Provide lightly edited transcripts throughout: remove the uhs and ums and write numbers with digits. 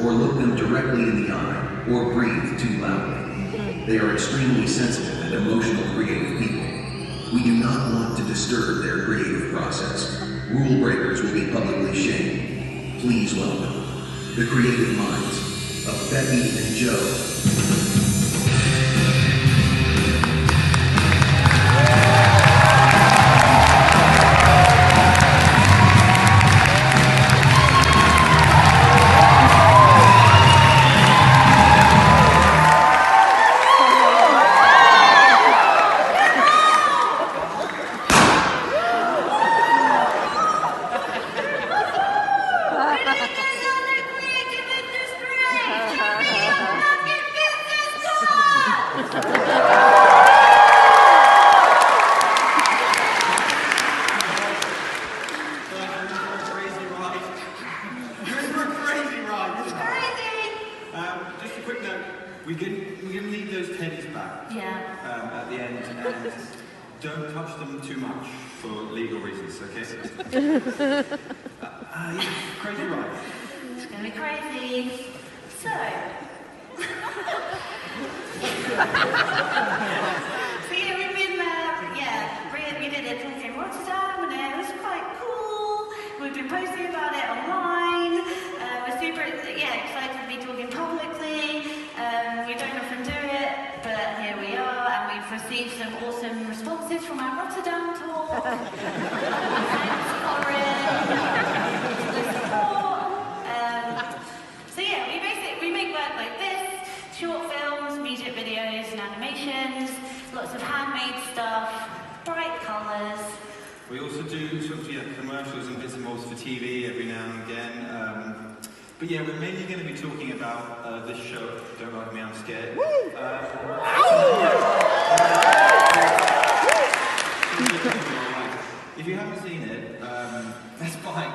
or look them directly in the eye, or breathe too loudly. They are extremely sensitive and emotional creative people. We do not want to disturb their creative process. Rule breakers will be publicly shamed. Please welcome the creative minds of Becky and Joe. We can leave those teddies back at the end, and don't touch them too much for legal reasons, okay? Crazy ride. It's gonna be crazy. So, we did a talk in Rotterdam, and it was quite cool. We've been posting about it online. We're super excited to be talking publicly. We don't often do it, but here we are, and we've received some awesome responses from our Rotterdam tour. Thanks, Corinne. The support. We make work like this: short films, music videos, and animations. Lots of handmade stuff, bright colours. We also do sort of commercials and bits and bobs for TV every now and again. But yeah, we're mainly going to be talking about this show, Don't Like Me, I'm Scared. If you haven't seen it, that's fine.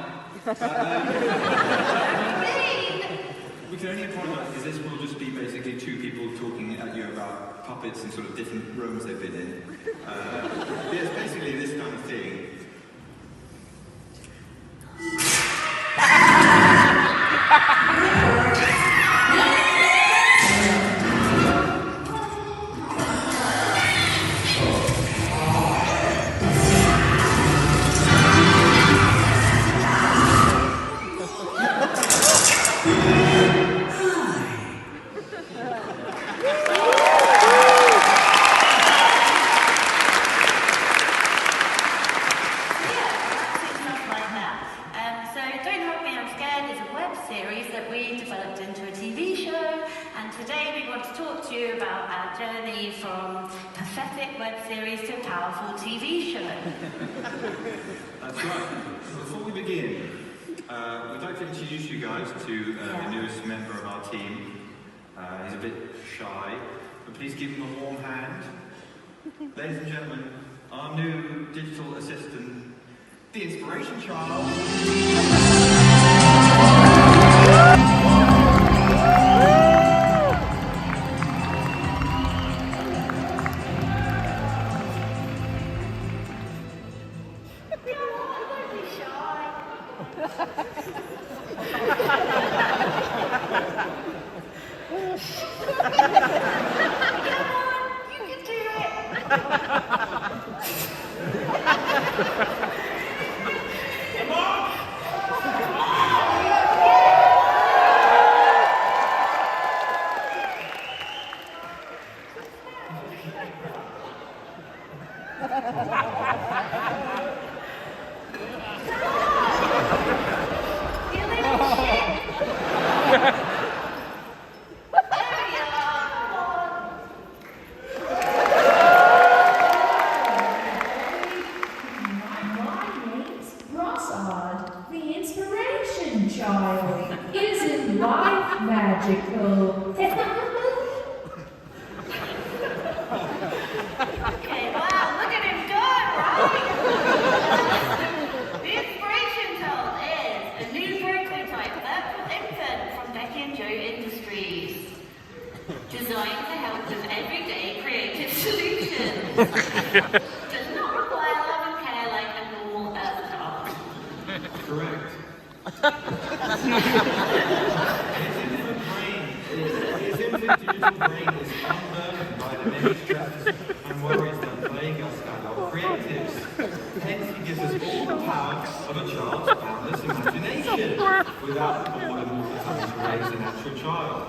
We can only apologise because this will just be basically two people talking at you about puppets and sort of different rooms they've been in. It's basically this kind of thing. Series that we developed into a TV show, and today we want to talk to you about our journey from pathetic web series to a powerful TV show. That's right. Before we begin, we'd like to introduce you guys to the newest member of our team. He's a bit shy, but please give him a warm hand. Ladies and gentlemen, our new digital assistant, the Inspiration Child. Isn't life magical? Okay, wow, look at him go, right? The Inspiration Child is a new prototype virtual infant from Becky and Joe Industries, designed to help with everyday creative solutions. Does not require love and care like a normal Earth child. Correct. digital brain is unburdened by the many stresses and worries that plague us and our creatives. Hence, he gives us all the power of a child's boundless imagination, without the boredom of having to raise a natural child.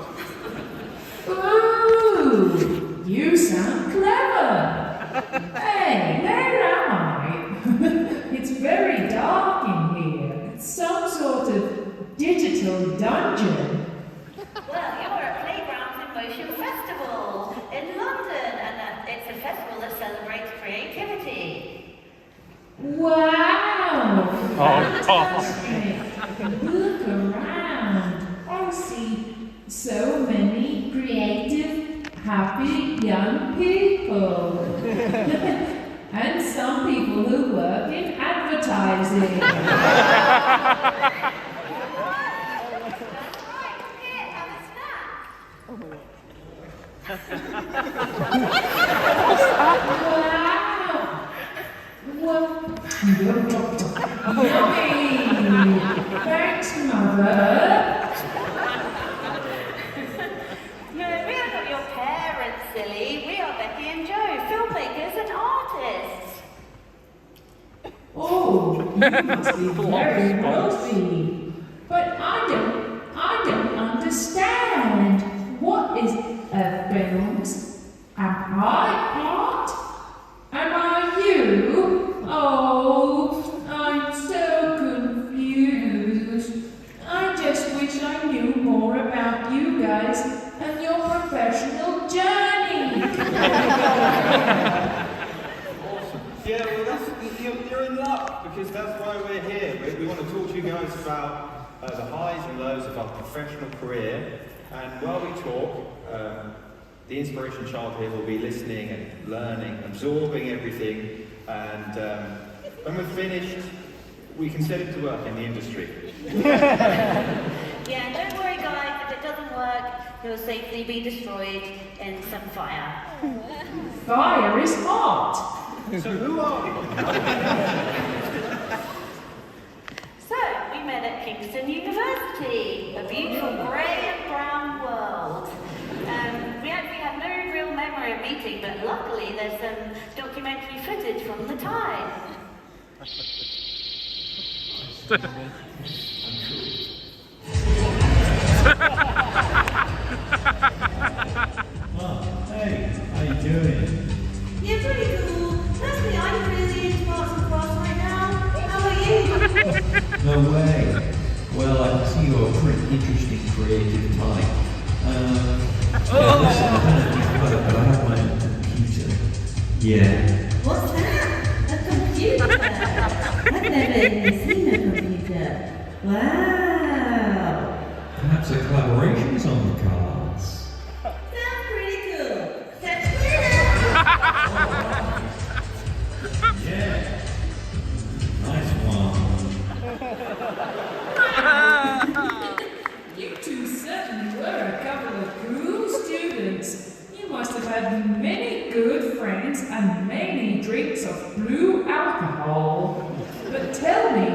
Ooh, you sound clever. Hey, where am I? It's very dark in here. It's some sort of digital dungeon. Well, you're at Playgrounds in Motion Festival in London, and it's a festival that celebrates creativity. Wow! Fantastic! Look around. I see so many creative, happy young people. And some people who work in advertising. Here, have a snack. Wow! Yummy! Thanks, Mother. No, we are not your parents, silly. We are Becky and Joe, filmmakers and artists. Oh, you must be very wealthy. But I don't understand. What is films? Am I art? Am I you? Oh, I'm so confused. I just wish I knew more about you guys and your professional journey. Awesome. Yeah, well, you're in luck, because that's why we're here. We want to talk to you guys about the highs and lows of our professional career. And while we talk, the Inspiration Child here will be listening and learning, absorbing everything. And when we're finished, we can set it to work in the industry. Yeah, don't worry, guys. If it doesn't work, it will safely be destroyed in some fire. Fire is hot. So who are we? So, we met at Kingston University, a beautiful grey and brown world. We actually have no real memory of meeting, but luckily there's some documentary footage from the time. Oh, hey, how you doing? Yeah, pretty cool. Personally, I'm really into arts and crafts right now. How about you? No way. Well, I can see you're a pretty interesting creative type. Listen, I don't know if you've heard, but I have my own computer. Yeah. What's that? A computer? I've never even seen a computer. Wow. Perhaps a collaboration's on the cards. Sounds pretty cool. Let's do it! Yeah. Nice one. You two certainly were a couple of cool students. You must have had many good friends and many drinks of blue alcohol. But tell me,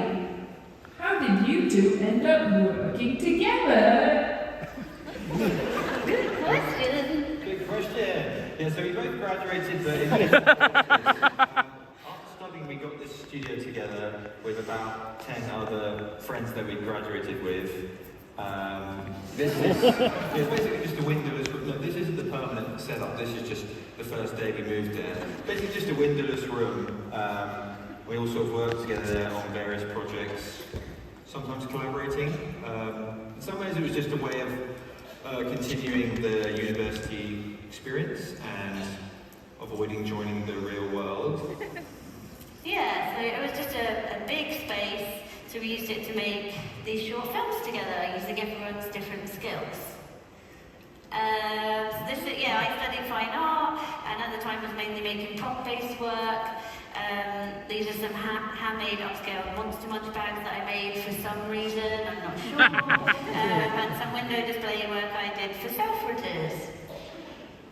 how did you two end up working together? Good question. Good question. Yeah, so we both graduated, but after studying, we got this studio together with about 10 other friends that we graduated with. This is basically just a windowless room. No, this isn't the permanent setup. This is just the first day we moved there. Basically, just a windowless room. We all sort of work together on various projects, sometimes collaborating. In some ways, it was just a way of continuing the university experience and avoiding joining the real world. Yeah, so it was just a big space, so we used it to make these short films together, using everyone's different skills. I studied fine art, and at the time was mainly making prop-based work. These are some handmade upscale Monster Munch bags that I made for some reason, I'm not sure. And some window display work I did for Selfridges.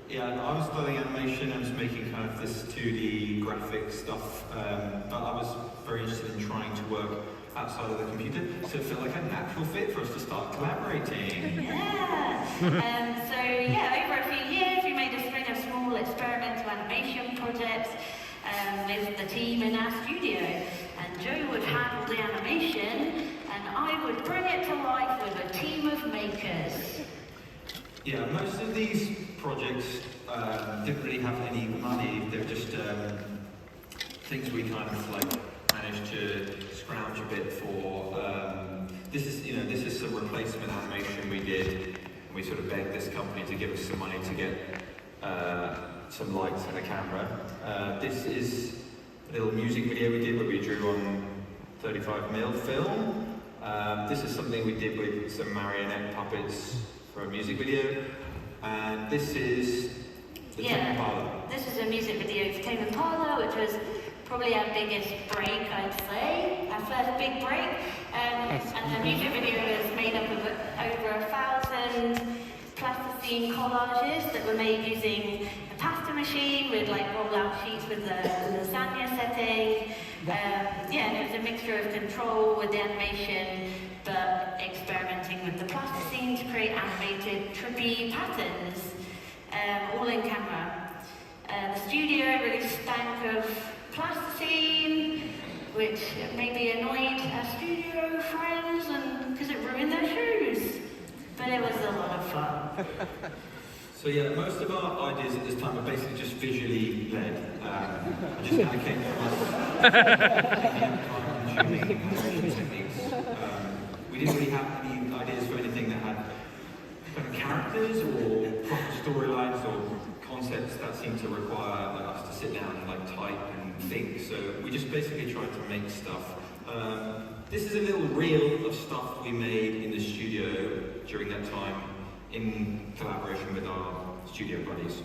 Yeah, I was studying animation. I was making kind of this 2D graphic stuff, but I was very interested in trying to work outside of the computer, so it felt like a natural fit for us to start collaborating. Yeah. Over a few experimental animation projects with the team in our studio. And Joe would handle the animation, and I would bring it to life with a team of makers. Yeah, most of these projects didn't really have any money. They're just things we kind of like managed to scrounge a bit for. This is some replacement animation we did. We sort of begged this company to give us some money to get some lights and a camera. This is a little music video we did where we drew on 35mm film. This is something we did with some marionette puppets for a music video. And this is the Tame Impala. This is a music video for Tame Impala, which was probably our biggest break, I'd say. Our first big break. And the music video is made up of over 1,000 plasticine collages that were made using a pasta machine with like roll-out sheets with the lasagna setting. It was a mixture of control with the animation, but experimenting with the plasticine to create animated, trippy patterns, all in camera. The studio really stank of plasticine, which maybe annoyed our studio friends because it ruined their shoes. But it was a lot of fun. So yeah, most of our ideas at this time are basically just visually led. I just kind of came from time-consuming techniques. We didn't really have any ideas for anything that had kind of characters or proper storylines or concepts that seemed to require us to sit down and like type and think. So we just basically tried to make stuff. This is a little reel of stuff we made in the studio during that time in collaboration with our studio buddies.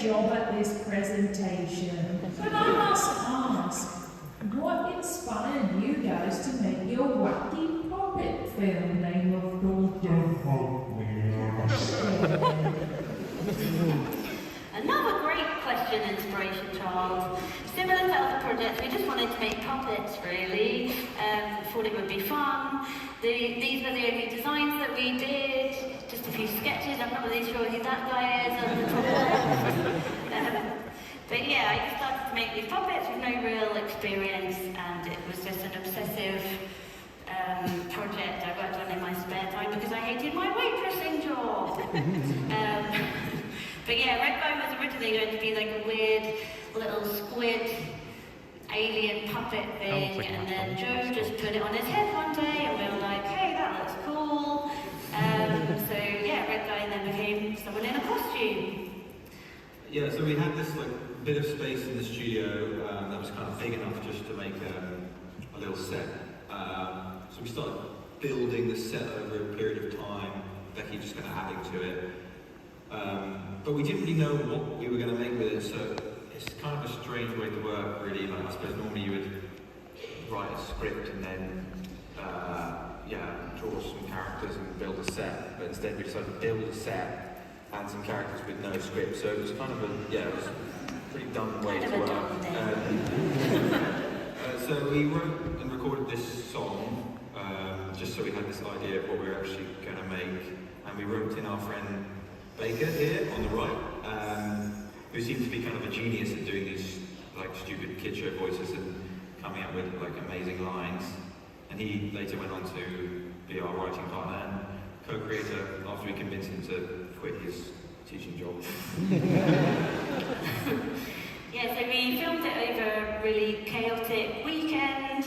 job at this presentation. But I must ask, what inspired you guys to make your wacky puppet film name of Don't Help Me? Another great question, Inspiration Child. Similar to other projects, we just wanted to make puppets, really. Thought it would be fun. These were the only designs that we did. Just a few sketches. I'm not really sure who that guy is on the top. But yeah, I just started to make these puppets with no real experience, and it was just an obsessive project I worked on in my spare time because I hated my waitressing job. But yeah, Red Guy was originally going to be like a weird little squid alien puppet thing, and then Joe just put it on his head one day, and we were like, hey, that looks cool. So yeah, Red Guy then became someone in a costume. Yeah, so we had this like bit of space in the studio that was kind of big enough just to make a little set. So we started building the set over a period of time, Becky just kind of adding to it. But we didn't really know what we were going to make with it, so it's kind of a strange way to work, really. Like, I suppose normally you would write a script and then draw some characters and build a set, but instead we decided to build a set and some characters with no script, so it was kind of it was a pretty dumb way to work. So we wrote and recorded this song, just so we had this idea of what we were actually going to make, and we roped in our friend Baker here on the right, who seemed to be kind of a genius at doing these like stupid kid show voices and coming up with like amazing lines. And he later went on to be our writing partner and co-creator after we convinced him to quit his teaching job. Yeah, so we filmed it over a really chaotic weekend,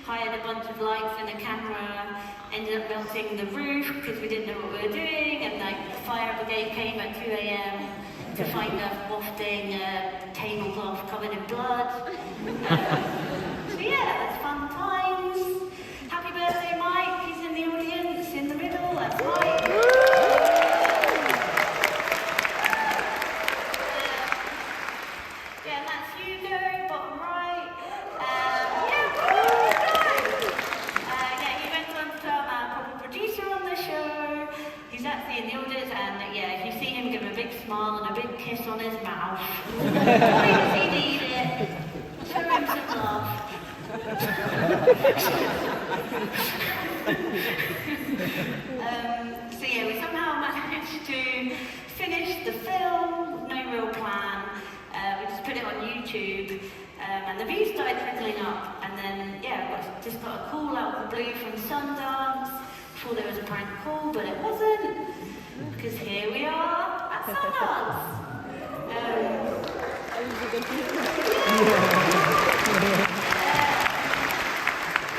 hired a bunch of lights and a camera, ended up melting the roof because we didn't know what we were doing, and like the fire brigade came at 2 a.m. to find us wafting a tablecloth covered in blood. So yeah, that's fun times. Happy birthday, Mike. He's in the audience, in the middle. That's Mike. Yeah, that's Hugo, bottom right. He went on to become a proper producer on the show. He's actually in the audience, and yeah, if you see him, give him a big smile and a big kiss on his mouth. Why does he need it? Show him some love. So yeah, we somehow managed to finish the film, no real plan. We just put it on YouTube, and the views started trickling up, and then yeah, just got a call out of the blue from Sundance. Thought it was a prank call, but it wasn't, because here we are at Sundance.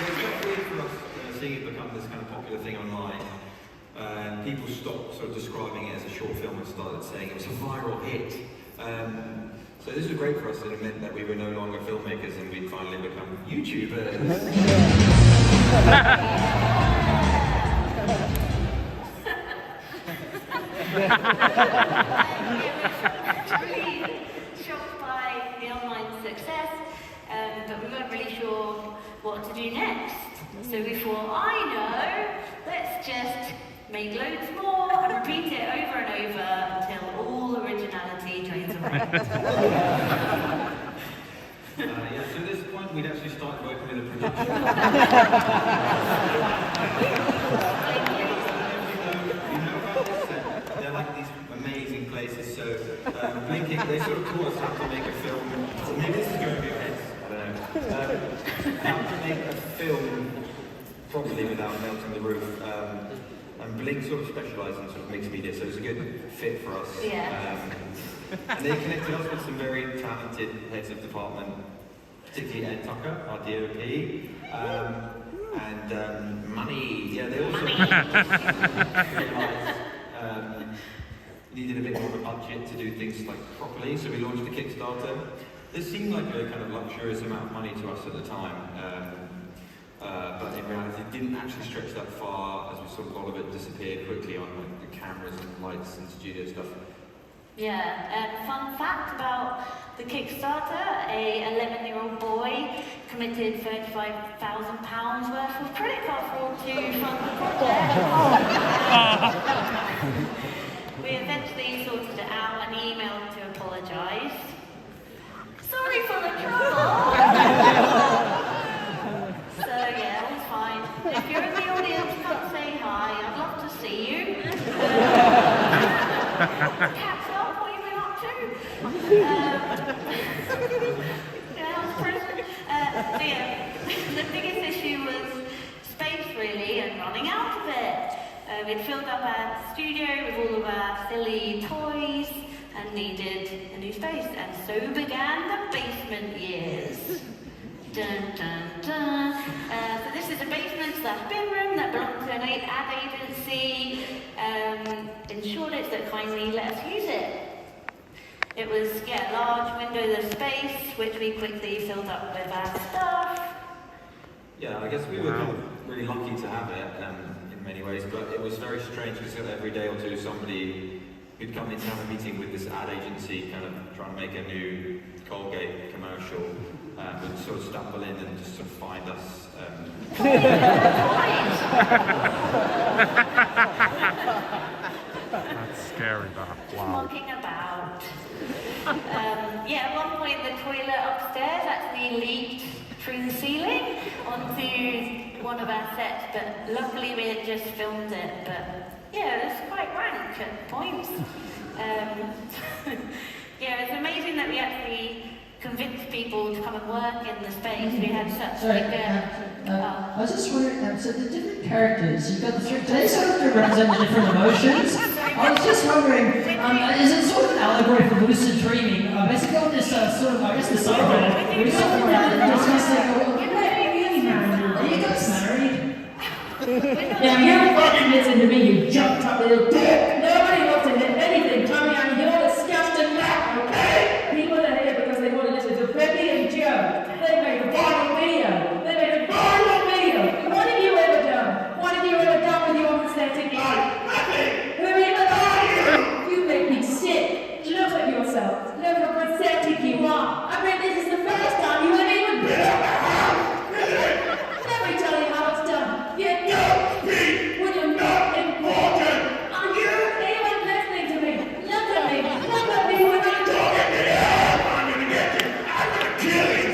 It's got weird for us seeing it become this kind of popular thing online. And people stopped sort of describing it as a short film and started saying it was a viral hit. So this was great for us, and it meant that we were no longer filmmakers and we'd finally become YouTubers. Really shocked by the online success, but we weren't really sure what to do next. So we thought, I know, let's just make loads more and repeat it over and over until all originality drains away. So at this point we'd actually started working with a production. They're like these amazing places, so Blinking, they sort of taught us how to make a film. Maybe this is going to be your heads, I don't know. How to make a film properly without melting the roof. And Blink sort of specialised in sort of mixed media, so it was a good fit for us. Yeah. And they connected us with some very talented heads of department, particularly Ed Tucker, our DOP, and Money. Yeah, they also realised needed a bit more of a budget to do things like properly, so we launched a Kickstarter. This seemed like a kind of luxurious amount of money to us at the time, but in reality it didn't actually stretch that far, as we saw a lot of it disappear quickly on like the cameras and lights and studio stuff. Yeah, fun fact about the Kickstarter, a 11-year-old boy committed £35,000 worth of credit card fraud to fund the project. We eventually sorted it out and emailed to apologise. Sorry for the trouble! So yeah, all's fine. If you're in the audience, come say hi. I'd love to see you. Catch up, what have you been up to? we'd filled up our studio with all of our silly toys and needed a new space, and so began the basement years. Dun, dun, dun. So this is a basement/bin room that belonged to an ad agency in Shoreditch that kindly let us use it. It was, a large windowless space, which we quickly filled up with our stuff. Yeah, I guess we were kind of really lucky to have it in many ways, but it was very strange because every day or two somebody who'd come in to have a meeting with this ad agency kind of trying to make a new Colgate commercial would sort of stumble in and just sort of find us. That's scary, that. Wow. Mucking about. At one point the toilet upstairs actually leaked through the ceiling onto one of our sets, but luckily we had just filmed it. But it was quite rank at points. It's amazing that we actually convinced people to come and work in the space. We had such I was just wondering, so the different characters, you've got the three, do they sort of represent the different emotions? I was just wondering, is it sort of an allegory for lucid dreaming? Basically on this sort of, I guess the subreddit, we were talking about it, discussing, are you guys married? Now you fucking listen to me, you jumped up little dick! Nobody wants to hear anything coming out of your disgusting mouth, okay? People are here because they want to listen to Peppy and Joe. They made a viral video. What have you ever done? What have you ever done with your pathetic life? Nothing! Who are you? You make me sick. Look at yourself. Look how pathetic you are. I mean, this is the first time you have even been out the house. Let me tell you how it's done. You don't speak when you're not important. Are you even listening to me? Look at me when I'm talking to you. I'm gonna get you. I'm gonna kill you.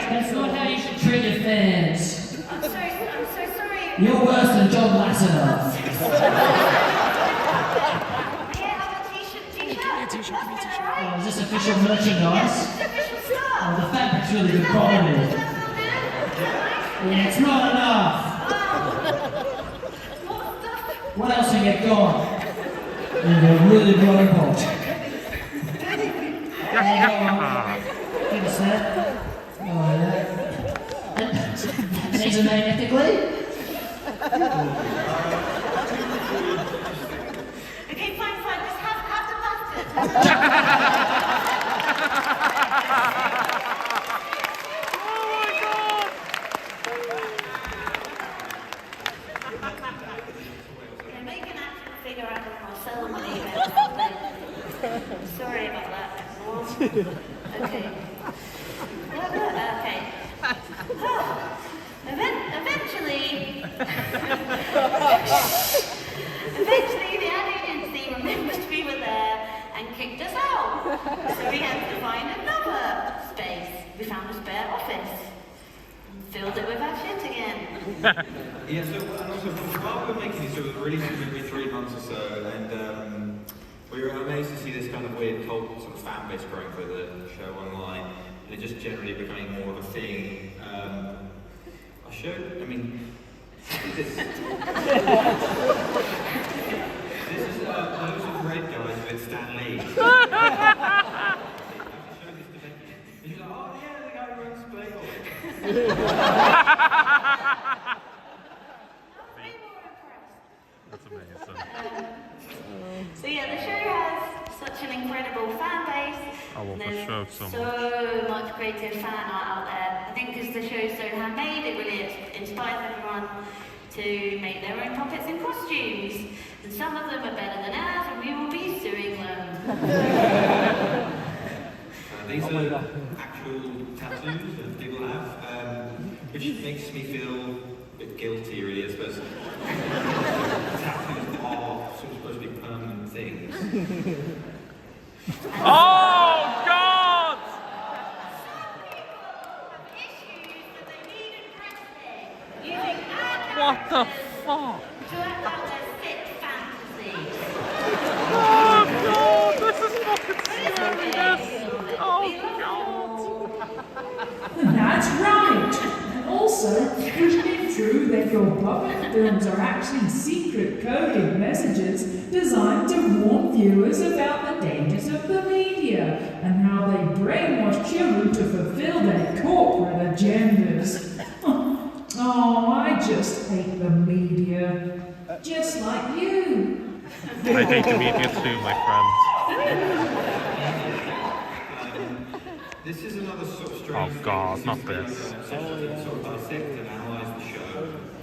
That's not how you should treat your fans. I'm so sorry. You're worse than John Lasseter. Have a t-shirt. Is this official merchandise? It's official stuff. The fabric's really good quality. It's not enough. What else have you got? And a really robot. Give us that. These are made ethically? Okay, fine. Just have the mustard. Make an action figure out of myself on eBay. Sorry about that. Okay. Eventually, the ad agency remembered we were there and kicked us out. So we had to find another space. We found a spare office. Filled it with our shit again. And also, while we were making this, it was released maybe 3 months or so, and we were amazed to see this kind of weird cult sort of fan base growing for the show online, and it just generally becoming more of a thing. I'll show, this is those of red guys with Stan Lee. I'll show this to Becky. And she's like, oh yeah, the guy who runs Playboy. That's amazing. So the show has such an incredible fan base. I love the show so much. So much creative fan art out there. I think because the show's so handmade, it really inspires everyone to make their own puppets and costumes. And some of them are better than ours, and we will be suing them. These are actual tattoos that people have, which makes me feel a bit guilty, really, I suppose. Tattoos are supposed to be permanent things. Oh, God! What the fuck? To act out their sick fantasies. Oh, puppet films are actually secret coded messages designed to warn viewers about the dangers of the media and how they brainwash children to fulfill their corporate agendas. Oh, I just hate the media. Just like you. I hate the media too, my friends. This is another sort of Oh strange God, thing. not This this. is really sort of dissect and analyse the show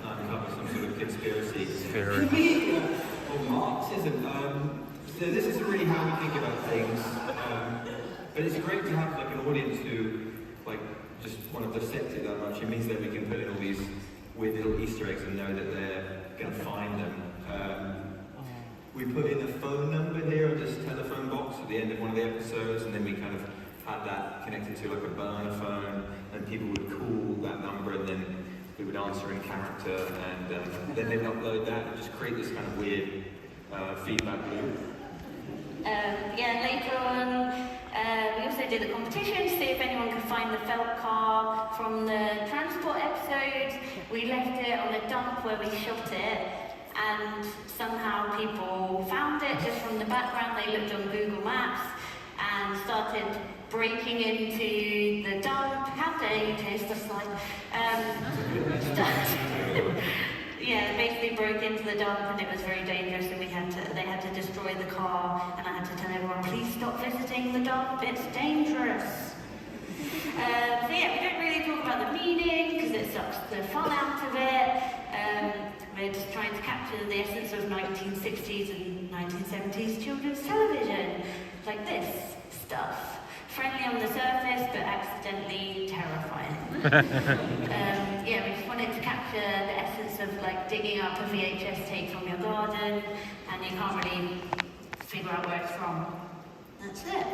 and uncover some sort of conspiracy. Theory. For me, or Marxism, so this isn't really how we think about things. But it's great to have like an audience who like just want to dissect it that much. It means that we can put in all these weird little Easter eggs and know that they're going to find them. We put in a phone number here on this telephone box at the end of one of the episodes, and then we kind of had that connected to like a burner phone, and people would call that number, and then we would answer in character, and then they'd upload that and just create this kind of weird feedback loop. Yeah, later on, we also did a competition to see if anyone could find the felt car from the transport episode. We left it on a dump where we shot it, and somehow people found it just from the background. They looked on Google Maps and started breaking into the dump. How dare you taste the slide? Yeah, basically broke into the dump, and it was very dangerous, and they had to destroy the car, and I had to tell everyone, please stop visiting the dump, it's dangerous. So yeah, we don't really talk about the meaning, because it sucks the fun out of it. We're just trying to capture the essence of 1960s and 1970s children's television, like this stuff. Friendly on the surface, but accidentally terrifying. Yeah, we just wanted to capture the essence of like digging up a VHS tape from your garden, and you can't really figure out where it's from. That's it.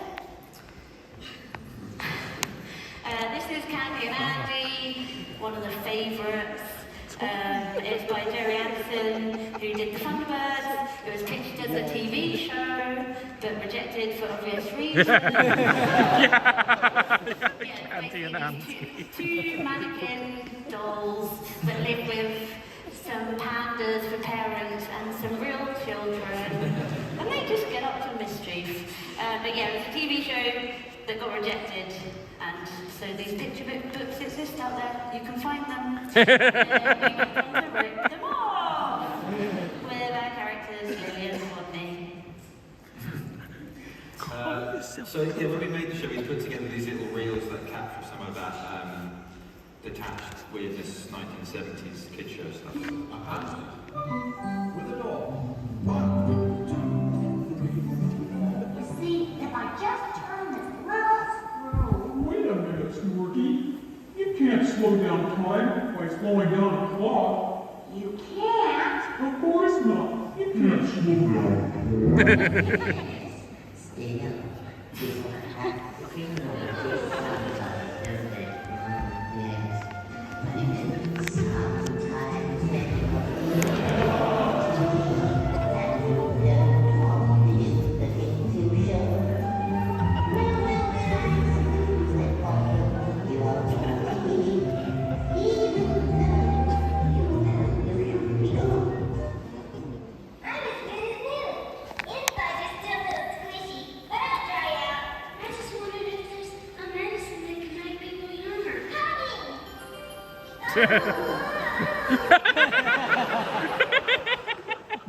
This is Candy and Andy, one of the favourites. It's by Jerry Anderson, who did The Thunderbirds. It was pitched as a TV show, but rejected for obvious reasons. Candy and Andy. Two mannequin dolls that live with some pandas for parents and some real children. And they just get up to mischief. But yeah, it was a TV show that got rejected. And so these picture books exist out there. You can find them. And we went on to rip them off with our characters, Lily and Rodney. So yeah, when we made the show, we put together these little reels that capture some of that detached weirdness 1970s kid show stuff. With a doll. 1, 2, 3. You see, if I just turn this little screw. Wait a minute, Snorky. You can't slow down time by slowing down a clock. You can't. Of course not. You can't slow down. Stay up. Before I have to feel the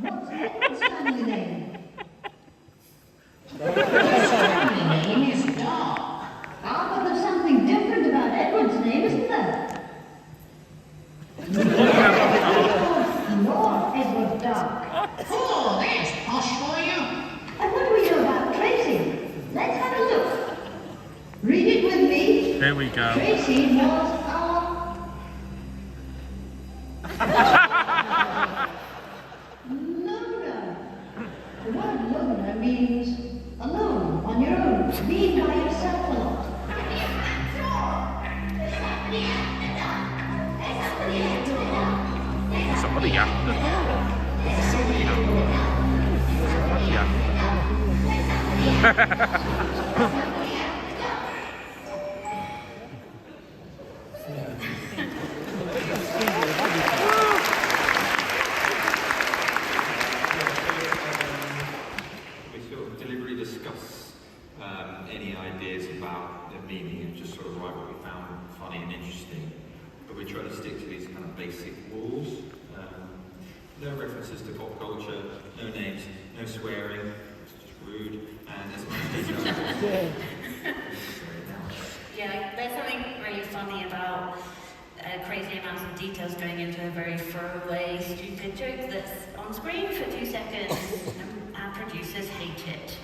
What's family name? His family name is Dog. Ah, but there's something different about Edward's name, isn't there? Lord Edward Dog. Oh, that's posh for you. And what do we know about Tracy? Let's have a look. Read it with me. Here we go. Tracy was loner. The word loner means alone, on your own, being by yourself a lot. Somebody yapped it. Somebody yapped. discuss any ideas about the meaning and just sort of write what we found funny and interesting. But we try to stick to these kind of basic rules. No references to pop culture, no names, no swearing, it's just rude, and as much detail. Yeah, there's something really funny about crazy amounts of details going into a very throwaway, stupid joke that's on screen for 2 seconds, and our producers hate it.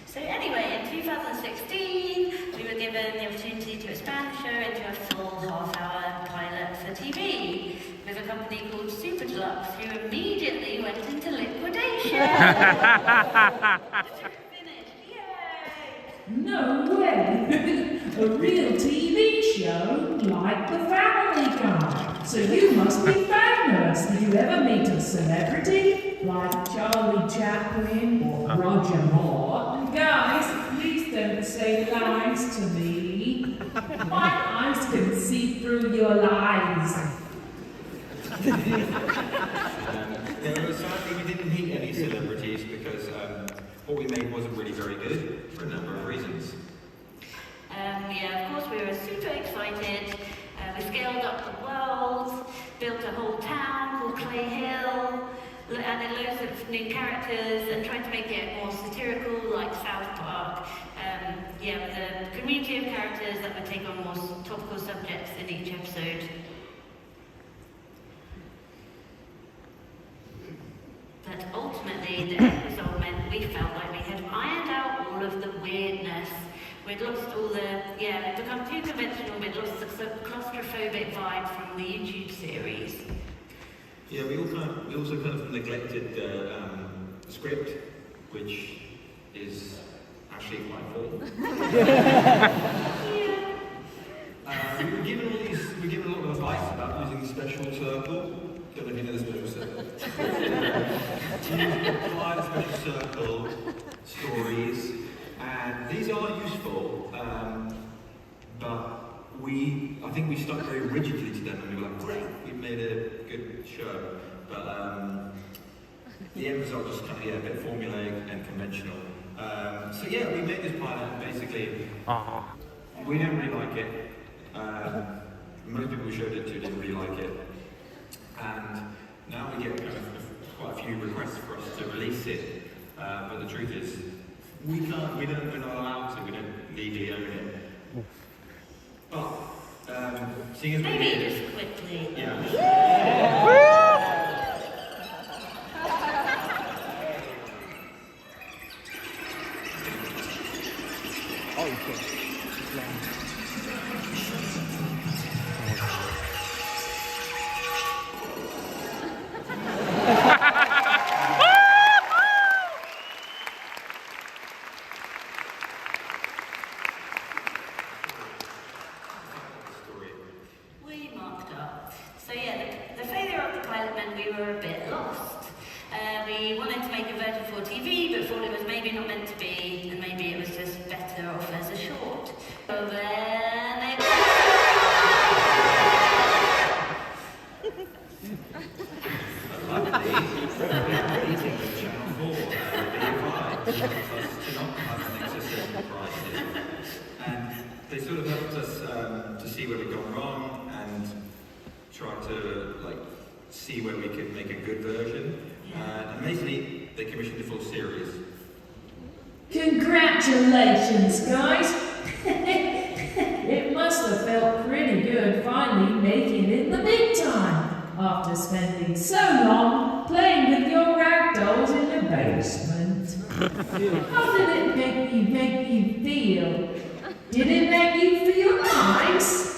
So anyway, in 2016, we were given the opportunity to expand the show into a full half-hour pilot for TV with a company called Super Deluxe, who immediately went into liquidation. No way! A real TV show like The Family Guy. So you must be famous. Did you ever meet a celebrity like Charlie Chaplin or Roger Moore? And guys, please don't say lies to me. My eyes can see through your lies. Sadly, we didn't meet any celebrities because what we made wasn't really very good for a number of reasons. Yeah, of course, we were super excited. We scaled up the world, built a whole town called Clay Hill, added loads of new characters, and tried to make it more satirical, like South Park. Yeah, with a community of characters that would take on more topical subjects in each episode. But ultimately, the end result meant we felt like we had ironed out all of the weirdness. We'd lost all the, it'd become too conventional, we'd lost the claustrophobic vibe from the YouTube series. Yeah, we also kind of neglected the script, which is actually quite important. We were given a lot of advice about using the special circle. Don't know if you know the special circle. To apply the special circle stories, and these are useful, but I think we stuck very rigidly to them, and we were like, great, we've made a good show, but the end result just kind of a bit formulaic and conventional. So yeah, we made this pilot, and basically, we didn't really like it. Most people we showed it to didn't really like it. And now we get quite a few requests for us to release it, but the truth is, we're not allowed to, we don't legally own it. But, seeing as we Maybe did, just quickly. yeah. We marked up. So yeah, the failure of the pilot meant we were a bit lost. We wanted to make a version for TV, but thought it was maybe not meant to be, and maybe it was just better off as a short. So then it and they sort of helped us to see where we'd gone wrong and try to see where we could make a good version. And amazingly, they commissioned a full series. Congratulations, guys! It must have felt pretty good finally making it in the big time after spending so long playing with your rag dolls in the basement. How did it make you feel? Did it make you feel nice?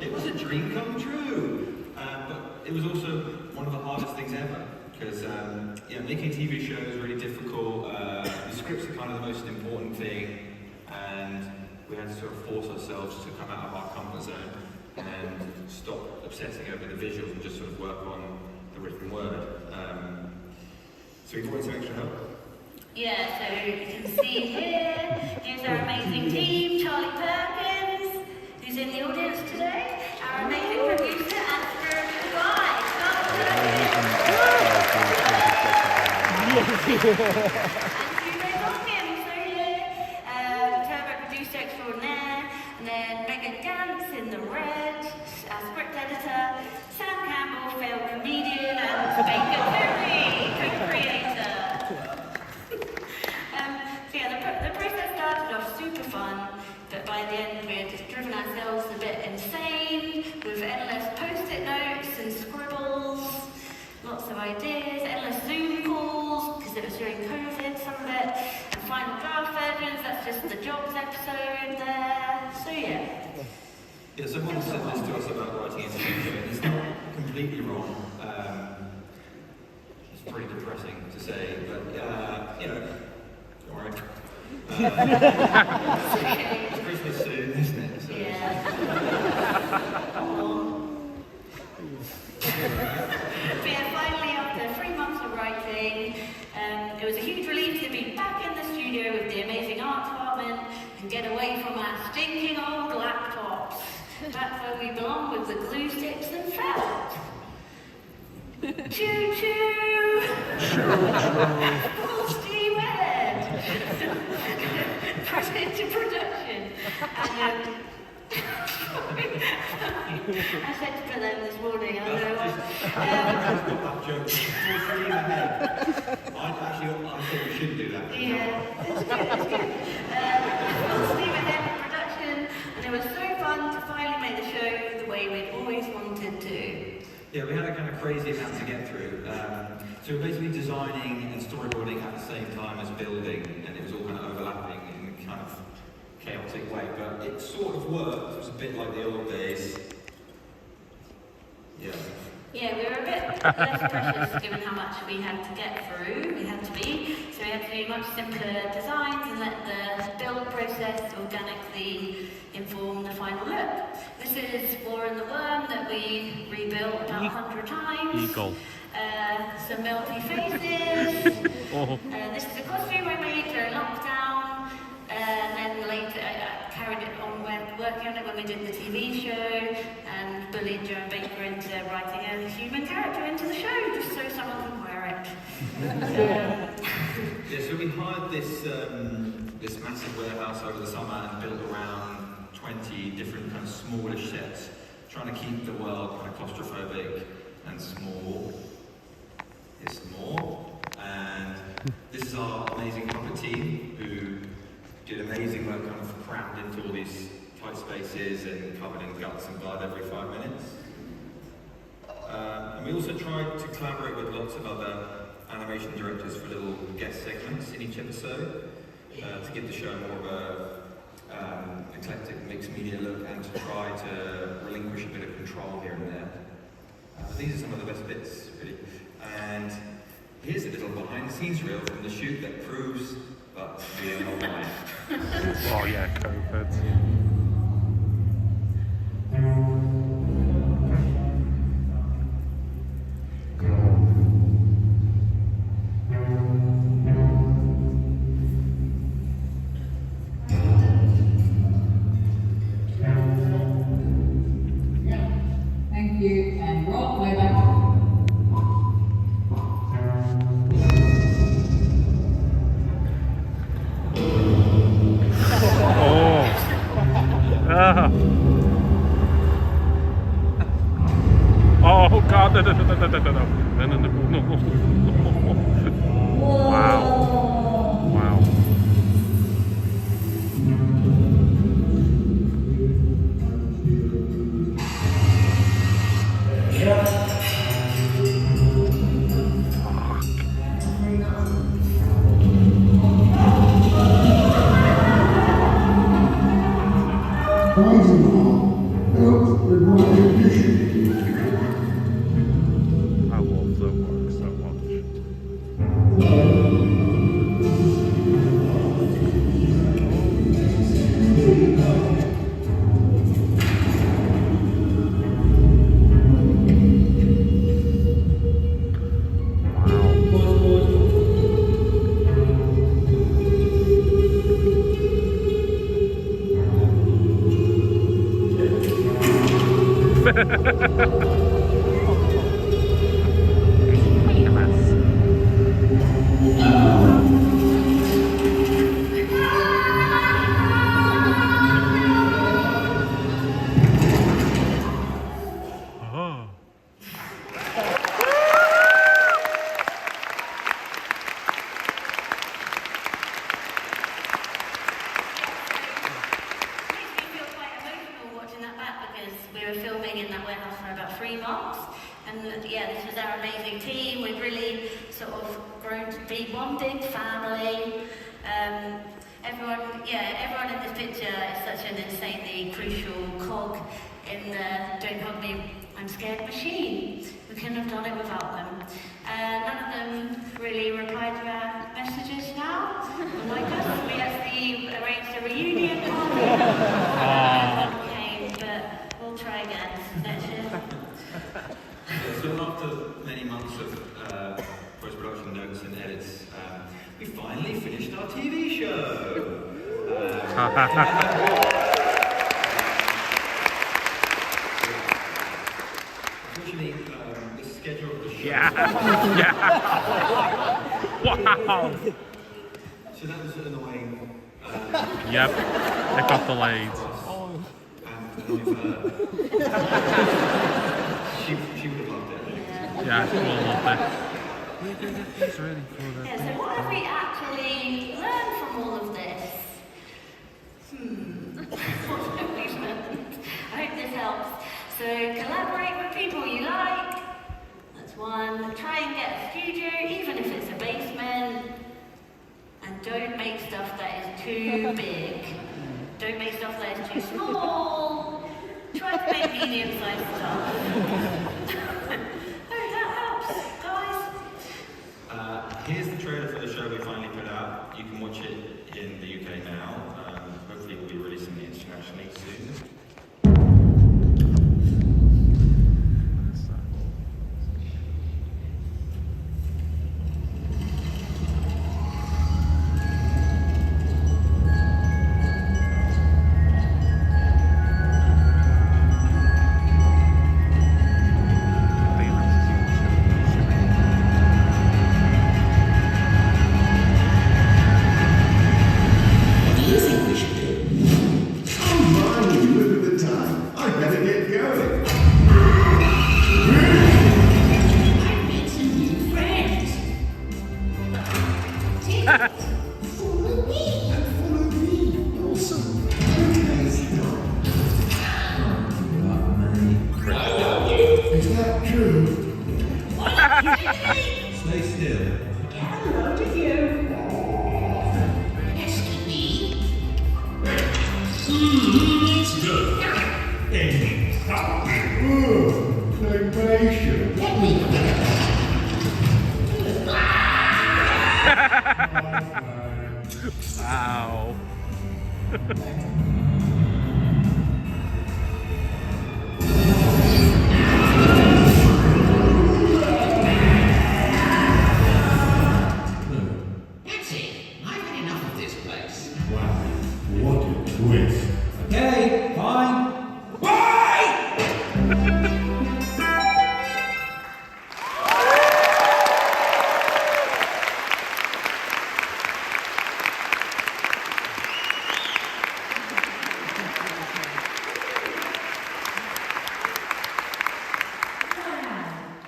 It was a dream come true, but it was also one of the hardest things ever, because making a TV show is really difficult. The scripts are kind of the most important thing, and we had to sort of force ourselves to come out of our comfort zone and stop obsessing over the visuals and just sort of work on the written word. So we brought in some extra help. Yeah, so you can see here, here's our amazing team, Charlie Perkins, who's in the audience today, our amazing producer, and Spirit Goodbye. Hopkins, so yeah. Turbo producer extraordinaire, and then Megan Gantz in the red, script editor, Sam Campbell, film comedian, and Baker Perry, co-creator. So yeah, the process started off super fun, but by the end we had just driven ourselves a bit insane with endless post-it notes and scribbles, lots of ideas, endless Zoom calls because it was during COVID, some of it, and final draft versions. That's just the jobs episode there. So yeah. Yeah, someone said this to us about writing a TV show, and it's not completely wrong. It's pretty depressing to say, but you know, don't worry. It's Christmas soon, isn't it? So Yeah. But yeah, finally, after 3 months of writing, it was a huge relief to be back in the studio with the amazing art department and get away from our stinking old laptops. That's where we belong, with the glue sticks and felt. Choo choo! Full steam ahead! Put into production. And I said to them this morning, I don't know what. I think we should do that. Yeah, it's good, it's good. Full steam ahead in production, and it was so fun to finally make the show the way we'd always wanted to. Yeah, we had a kind of crazy amount to get through. So we're basically designing and storyboarding at the same time as building, and it was all kind of overlapping in a kind of chaotic way, but it sort of worked. It was a bit like the old days. Yeah. Yeah, we were a bit less precious given how much we had to get through, we had to be, so we had to do much simpler designs and let the build process organically inform the final look. This is War and the Worm that we rebuilt about 100 times. Eagle. Some melty faces. Oh. This is a costume I made during lockdown, and then later I carried it on working on it when we did the TV show, and bullied Joan Baker into writing a human character into the show, just so someone could wear it. Yeah, so we hired this this massive warehouse over the summer and built around 20 different kind of smallish sets, trying to keep the world kind of claustrophobic and small. It's small, and this is our amazing puppet team who did amazing work, kind of crammed into all these tight spaces and covered in guts and blood every 5 minutes. And we also tried to collaborate with lots of other animation directors for little guest segments in each episode to give the show more of a eclectic mixed media look and to try to relinquish a bit of control here and there. These are some of the best bits, really. And here's a little behind-the-scenes reel from the shoot that proves that we are not lying. Oh yeah, COVID. Thank you, and roll playback. Oh God! No! Wow! Wow! I love the work so much. Famous. new team. We've really sort of grown to be one big family. Everyone in this picture is such an insanely crucial cog in the Don't Hug Me, I'm Scared machine. We couldn't have done it without them. None of them really replied to our messages now, unlike us. We actually arranged a reunion party. But we'll try again next year. So after many months of post-production notes and edits, we finally finished our TV show. Unfortunately, the schedule of the show. Yeah. Wow. So that was annoying. Yep. It got delayed. She would have loved it. Yeah, she will love it. Yeah, so what have we actually learned from all of this? What have we learned? I hope this helps. So collaborate with people you like. That's one. Try and get a studio, even if it's a basement. And don't make stuff that is too big. Don't make stuff that is too small. Try to make medium-sized stuff. Oh, that helps, guys. Here's the trailer for the show we finally put out. You can watch it in the UK now. Hopefully we'll be releasing it internationally soon. Stay still. Hello to you. Wow. That's it. I've had enough of this place. Wow, what a twist. Okay, fine.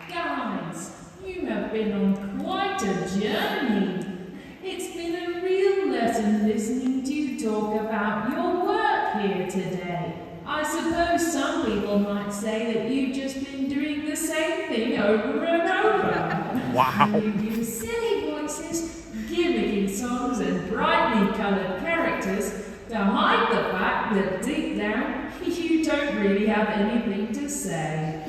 Guys, you have been on quite a journey. It's been a real lesson listening to you talk about your work here today. I suppose some people might say that you've just been doing the same thing over and over. Wow. You use silly voices, gimmicking songs, and brightly coloured characters to hide the fact that deep down you don't really have anything to say.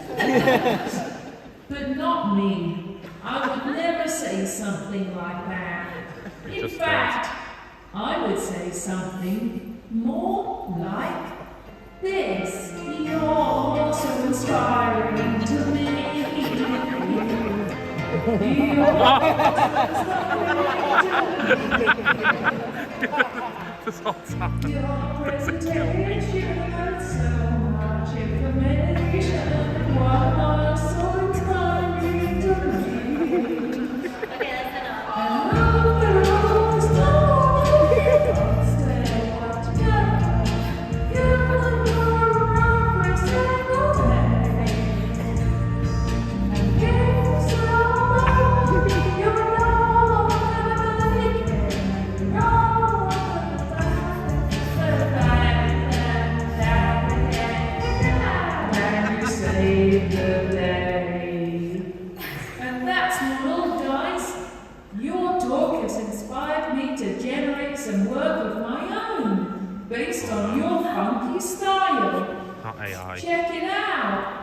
But not me. I would never say something like that. In just fact, I would say something more like this. You're so inspiring to me. This whole time. Your presentation had so much information. What was so inspiring to me? Okay, that's enough. I love the rose, don't stay what you You're the number every single day. And you're so long, you're all and you saved the based on your funky style. Not AI. Check it out.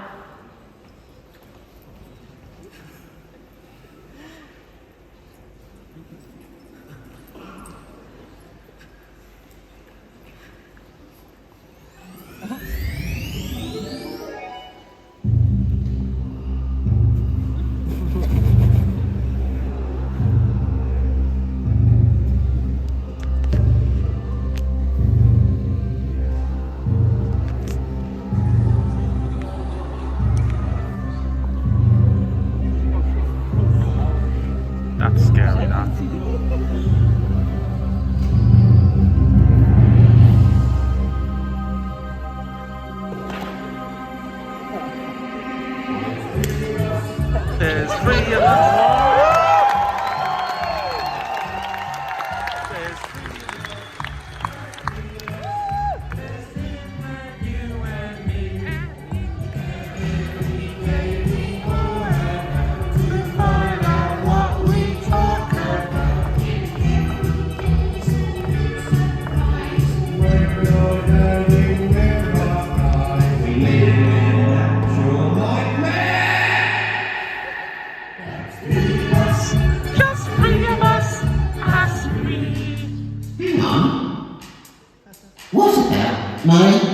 That's scary, that. There's 3 of us. There's 3 of us. Just 3 of us, us 3. Hang on. What about my